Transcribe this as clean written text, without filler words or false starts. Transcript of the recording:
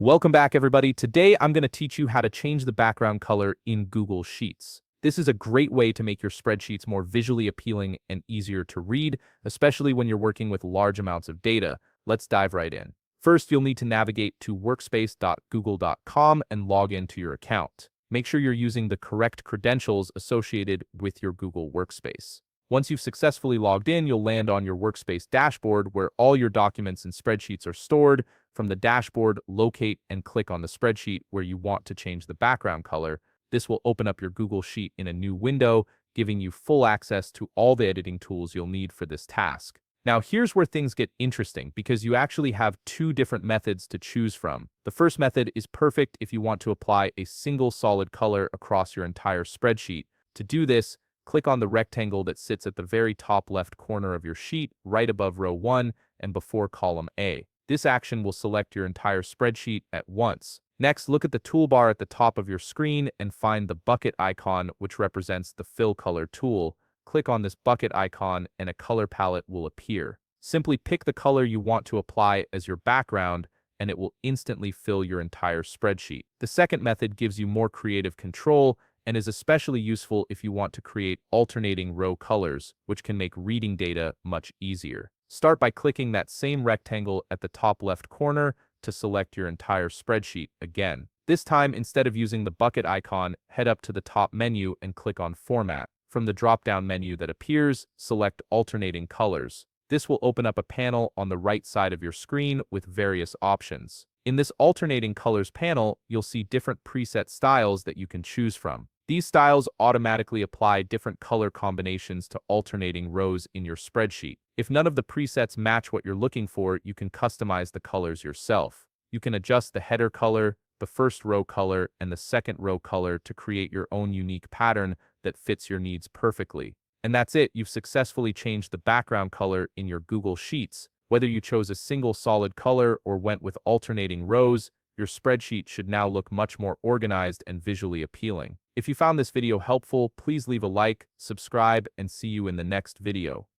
Welcome back, everybody. Today, I'm going to teach you how to change the background color in Google Sheets. This is a great way to make your spreadsheets more visually appealing and easier to read, especially when you're working with large amounts of data. Let's dive right in. First, you'll need to navigate to workspace.google.com and log into your account. Make sure you're using the correct credentials associated with your Google Workspace. Once you've successfully logged in, you'll land on your Workspace dashboard where all your documents and spreadsheets are stored. From the dashboard, locate and click on the spreadsheet where you want to change the background color. This will open up your Google Sheet in a new window, giving you full access to all the editing tools you'll need for this task. Now, here's where things get interesting because you actually have two different methods to choose from. The first method is perfect if you want to apply a single solid color across your entire spreadsheet. To do this, click on the rectangle that sits at the very top left corner of your sheet, right above row 1 and before column A. This action will select your entire spreadsheet at once. Next, look at the toolbar at the top of your screen and find the bucket icon, which represents the fill color tool. Click on this bucket icon and a color palette will appear. Simply pick the color you want to apply as your background, and it will instantly fill your entire spreadsheet. The second method gives you more creative control and is especially useful if you want to create alternating row colors, which can make reading data much easier. Start by clicking that same rectangle at the top left corner to select your entire spreadsheet again. This time, instead of using the bucket icon, head up to the top menu and click on Format. From the drop-down menu that appears, select Alternating Colors. This will open up a panel on the right side of your screen with various options. In this Alternating Colors panel, you'll see different preset styles that you can choose from. These styles automatically apply different color combinations to alternating rows in your spreadsheet. If none of the presets match what you're looking for, you can customize the colors yourself. You can adjust the header color, the first row color, and the second row color to create your own unique pattern that fits your needs perfectly. And that's it, you've successfully changed the background color in your Google Sheets. Whether you chose a single solid color or went with alternating rows, your spreadsheet should now look much more organized and visually appealing. If you found this video helpful, please leave a like, subscribe, and see you in the next video.